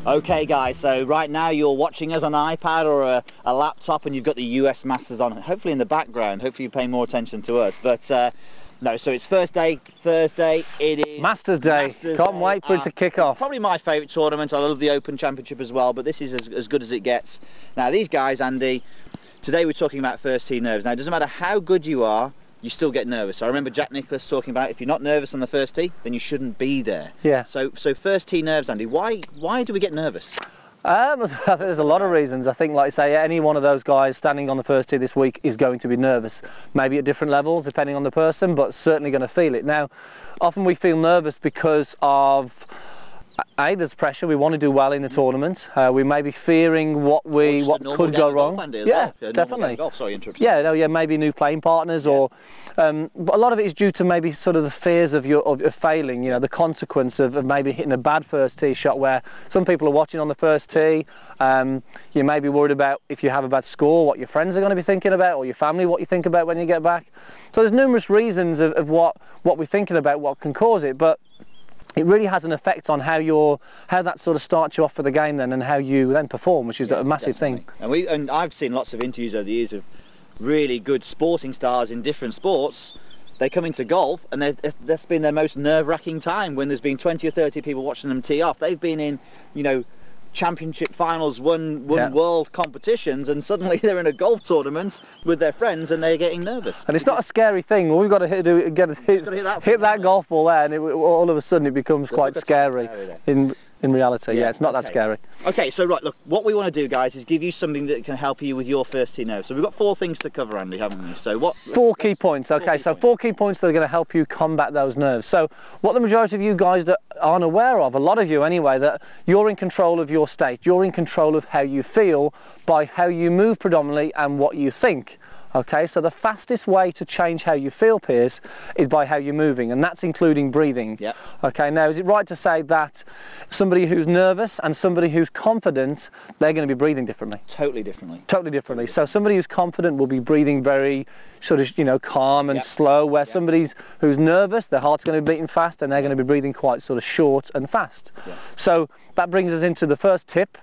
Okay guys, so right now you're watching us on an iPad or a laptop and you've got the US Masters on, hopefully in the background, hopefully you're paying more attention to us, but no, so it's first day, Thursday, it is Masters Day, can't wait for it to kick off. Probably my favourite tournament. I love the Open Championship as well, but this is as good as it gets. Now these guys, Andy, today we're talking about first tee nerves. Now it doesn't matter how good you are, you still get nervous. So I remember Jack Nicklaus talking about if you're not nervous on the first tee, then you shouldn't be there. Yeah. So first tee nerves, Andy, why do we get nervous? There's a lot of reasons. I think, like I say, any one of those guys standing on the first tee this week is going to be nervous. Maybe at different levels, depending on the person, but certainly going to feel it. Now, often we feel nervous because of there's pressure. We want to do well in the tournament. We may be fearing what could go wrong. Yeah, definitely. Sorry, yeah, maybe new playing partners, or but a lot of it is due to maybe sort of the fears of failing. You know, the consequence of maybe hitting a bad first tee shot, where some people are watching on the first tee. You may be worried about if you have a bad score, what your friends are going to be thinking about, or your family, what you think about when you get back. So there's numerous reasons of what we're thinking about, what can cause it, but it really has an effect on how that sort of starts you off for the game then, and how you then perform, which is a massive thing. And I've seen lots of interviews over the years of really good sporting stars in different sports. They come into golf and that's been their most nerve-wracking time, when there's been 20 or 30 people watching them tee off. They've been in, you know, championship finals, won world competitions, and suddenly they're in a golf tournament with their friends and they're getting nervous. And it's not a scary thing. All we've got to hit that golf ball there, and all of a sudden it becomes quite scary in reality. Yeah, it's not that scary. Okay, so right, look, what we want to do, guys, is give you something that can help you with your first tee nerves. So we've got 4 things to cover, Andy, haven't we? So what? 4 key points. Okay, so 4 key points that are going to help you combat those nerves. So what the majority of you guys that aren't aware of, a lot of you anyway, that you're in control of your state. You're in control of how you feel by how you move predominantly and what you think. Okay, so the fastest way to change how you feel, Piers, is by how you're moving, and that's including breathing. Yep. Okay, now is it right to say that somebody who's nervous and somebody who's confident, they're going to be breathing differently? Totally differently. Totally differently. So somebody who's confident will be breathing very sort of, you know, calm and slow, where somebody who's nervous, their heart's going to be beating fast, and they're going to be breathing quite sort of short and fast. So that brings us into the first tip,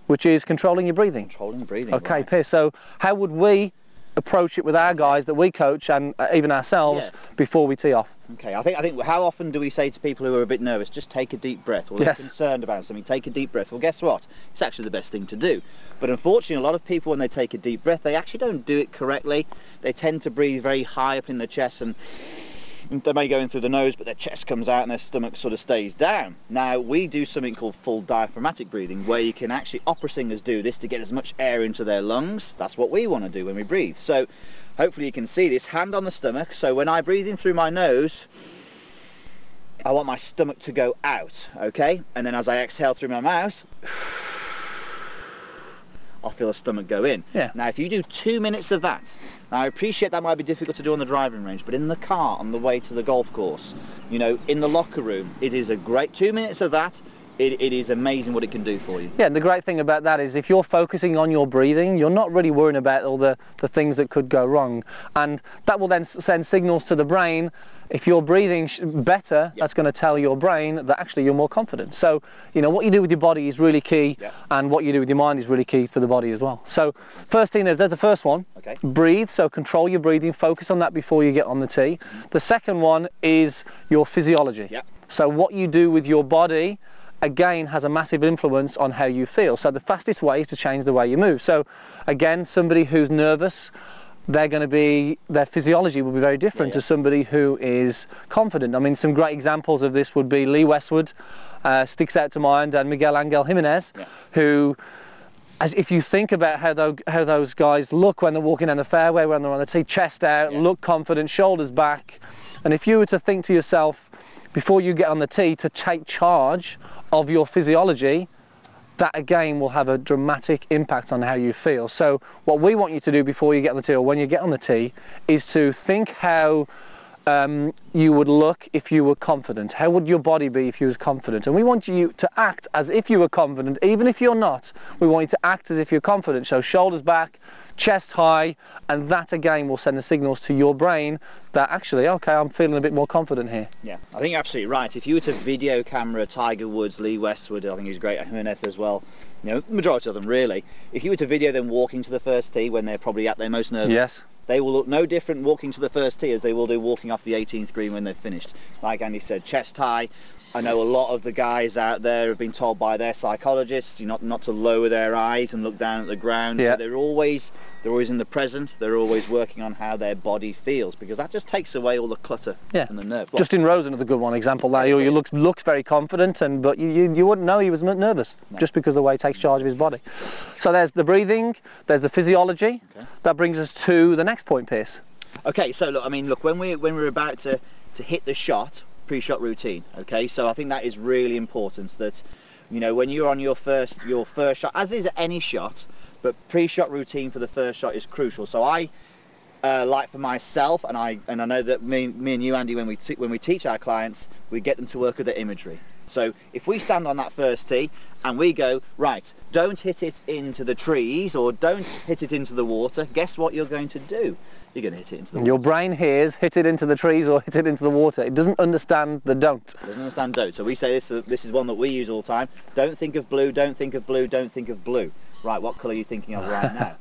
which is controlling your breathing. Controlling the breathing. Okay, right. Piers, so how would we approach it with our guys that we coach, and even ourselves, before we tee off? Okay, I think how often do we say to people who are a bit nervous, just take a deep breath, or they're concerned about something, take a deep breath? Well, guess what? It's actually the best thing to do. But unfortunately, a lot of people, when they take a deep breath, they actually don't do it correctly. They tend to breathe very high up in the chest, and they may go in through the nose, but their chest comes out and their stomach sort of stays down. Now, we do something called full diaphragmatic breathing, where you can actually, opera singers do this to get as much air into their lungs. That's what we want to do when we breathe. So hopefully you can see this, hand on the stomach. So when I breathe in through my nose, I want my stomach to go out, okay? And then as I exhale through my mouth, I'll feel the stomach go in. Now if you do 2 minutes of that, now I appreciate that might be difficult to do on the driving range, but in the car on the way to the golf course, you know, in the locker room, it is a great 2 minutes of that. It is amazing what it can do for you. Yeah, and the great thing about that is if you're focusing on your breathing, you're not really worrying about all the things that could go wrong. And that will then send signals to the brain. If you're breathing better, that's going to tell your brain that actually you're more confident. So, you know, what you do with your body is really key, and what you do with your mind is really key for the body as well. So, first tee nerves, that's the first one. Okay. Breathe, so control your breathing, focus on that before you get on the tee. The second one is your physiology. So what you do with your body, again, has a massive influence on how you feel. So the fastest way is to change the way you move. So again, somebody who's nervous, their physiology will be very different to somebody who is confident. I mean, some great examples of this would be Lee Westwood, sticks out to mind, and Miguel Angel Jimenez, who, as if you think about how those guys look when they're walking down the fairway, when they're on the tee, chest out, look confident, shoulders back, and if you were to think to yourself, before you get on the tee, to take charge of your physiology, that again will have a dramatic impact on how you feel. So what we want you to do before you get on the tee, or when you get on the tee, is to think how you would look if you were confident. How would your body be if you was confident? And we want you to act as if you were confident, even if you're not. We want you to act as if you're confident. So shoulders back, chest high, and that again will send the signals to your brain that actually, okay, I'm feeling a bit more confident here. Yeah, I think you're absolutely right. If you were to video camera Tiger Woods, Lee Westwood, I think he's great, Jimenez as well, you know, the majority of them really, if you were to video them walking to the first tee when they're probably at their most nervous, yes, they will look no different walking to the first tee as they will do walking off the 18th green when they've finished. Like Andy said, chest high. I know a lot of the guys out there have been told by their psychologists not to lower their eyes and look down at the ground. Yeah. So they're always in the present. They're always working on how their body feels, because that just takes away all the clutter and the nerve. Justin Rose, another good one example there. He looks very confident, but you wouldn't know he was nervous just because of the way he takes charge of his body. So there's the breathing, there's the physiology. Okay. That brings us to the next point, Pierce. Okay, so look, I mean, look, when we're about to hit the shot, pre-shot routine, okay, so I think that is really important, that, you know, when you're on your first shot, as is any shot, but pre-shot routine for the first shot is crucial. So I like, for myself, and I know that me and you, Andy, when we teach our clients, we get them to work with the imagery. So if we stand on that first tee and we go, right, don't hit it into the trees or don't hit it into the water, guess what you're going to do? You're going to hit it into the water. Your brain hears hit it into the trees or hit it into the water. It doesn't understand the don't. It doesn't understand don't. So we say this is one that we use all the time. Don't think of blue, don't think of blue, don't think of blue. Right, what colour are you thinking of right now?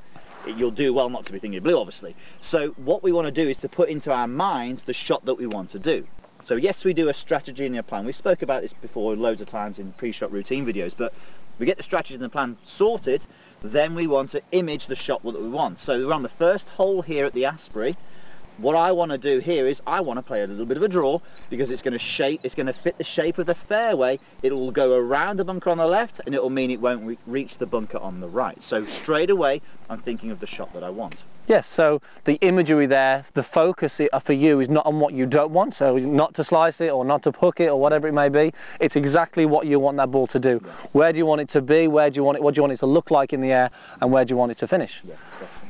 You'll do well not to be thinking of blue, obviously. So what we want to do is to put into our mind the shot that we want to do. So yes, we do a strategy and a plan. We spoke about this before loads of times in pre-shot routine videos, but we get the strategy and the plan sorted, then we want to image the shot that we want. So we're on the first hole here at the Asprey. What I want to do here is I want to play a little bit of a draw, because it's going to fit the shape of the fairway. It will go around the bunker on the left, and it will mean it won't reach the bunker on the right. So straight away, I'm thinking of the shot that I want. Yes, so the imagery there, the focus for you is not on what you don't want, so not to slice it or not to hook it or whatever it may be. It's exactly what you want that ball to do. Yeah. Where do you want it to be? What do you want it to look like in the air? And where do you want it to finish? Yeah,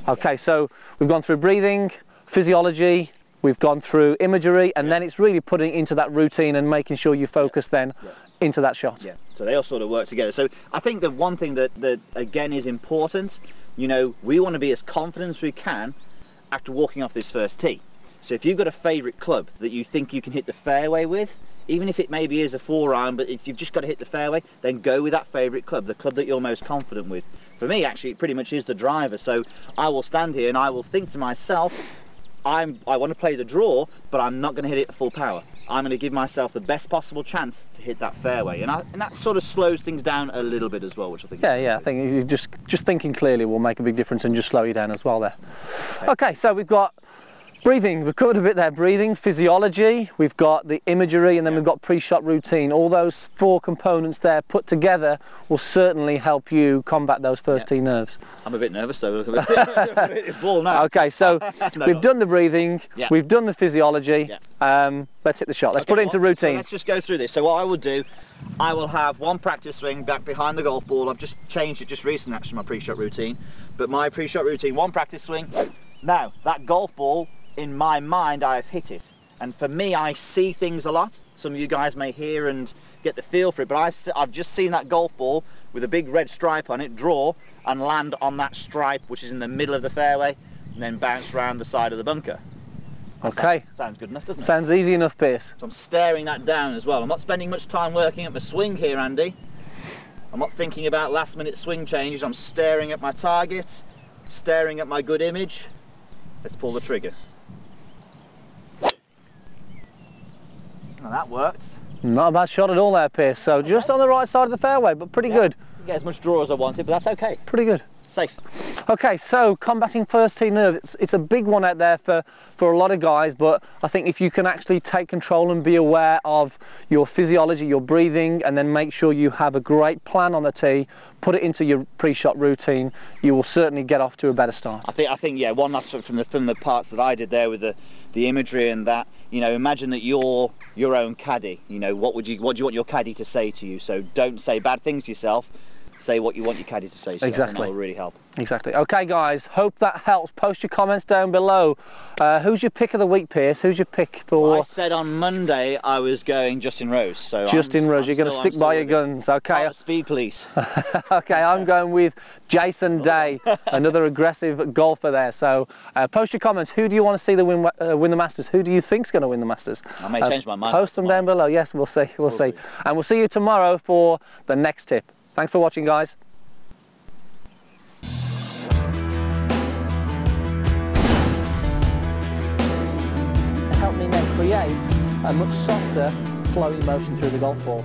okay, so we've gone through breathing, physiology, we've gone through imagery, and then it's really putting into that routine and making sure you focus into that shot. Yeah, so they all sort of work together. So I think the one thing that again is important, you know, we want to be as confident as we can after walking off this first tee. So if you've got a favourite club that you think you can hit the fairway with, even if it maybe is a 4-iron, but you've just got to hit the fairway, then go with that favourite club, the club that you're most confident with. For me, actually, it pretty much is the driver. So I will stand here and I will think to myself, I want to play the draw, but I'm not going to hit it at full power. I'm going to give myself the best possible chance to hit that fairway, and that sort of slows things down a little bit as well, which I think. Yeah, I think you just thinking clearly will make a big difference and just slow you down as well there. Okay, so we've got breathing. We've covered a bit there. Breathing, physiology. We've got the imagery, and then we've got pre-shot routine. All those 4 components there put together will certainly help you combat those first tee nerves. I'm a bit nervous though. Look at this ball now. Okay, so we've done the breathing. Yeah. We've done the physiology. Yeah. Let's hit the shot. Let's put it into routine. So let's just go through this. So what I will do, I will have one practice swing back behind the golf ball. I've just changed it just recently, actually, my pre-shot routine. But my pre-shot routine, one practice swing. Now, that golf ball, in my mind, I have hit it. And for me, I see things a lot. Some of you guys may hear and get the feel for it, but I've just seen that golf ball with a big red stripe on it draw and land on that stripe, which is in the middle of the fairway, and then bounce round the side of the bunker. Okay. Sounds good enough, doesn't it? Sounds easy enough, Pierce. So I'm staring that down as well. I'm not spending much time working at my swing here, Andy. I'm not thinking about last minute swing changes. I'm staring at my target, staring at my good image. Let's pull the trigger. Well, that worked. Not a bad shot at all there, Pierce. So just on the right side of the fairway, but pretty good. Didn't get as much draw as I wanted, but that's okay. Pretty good. Safe. Okay, so combating first tee nerve, it's a big one out there for a lot of guys, but I think if you can actually take control and be aware of your physiology, your breathing, and then make sure you have a great plan on the tee, put it into your pre-shot routine, you will certainly get off to a better start. I think yeah, one last from the parts that I did there with the imagery and that, you know, imagine that you're your own caddy. You know, what do you want your caddy to say to you? So don't say bad things to yourself. say what you want your caddy to say. So Exactly. that will really help. Exactly. Okay, guys, hope that helps. Post your comments down below. Who's your pick of the week, Pierce? Who's your pick for... Well, I said on Monday I was going Justin Rose. So Justin Rose, you're going to stick by your guns. Okay. Speed police. Okay, I'm going with Jason Day, another aggressive golfer there. So post your comments. Who do you want to see win the Masters? Who do you think's going to win the Masters? I may change my mind. Post them down below. Yes, we'll see. We'll see. And we'll see you tomorrow for the next tip. Thanks for watching, guys. Help me then create a much softer, flowy motion through the golf ball.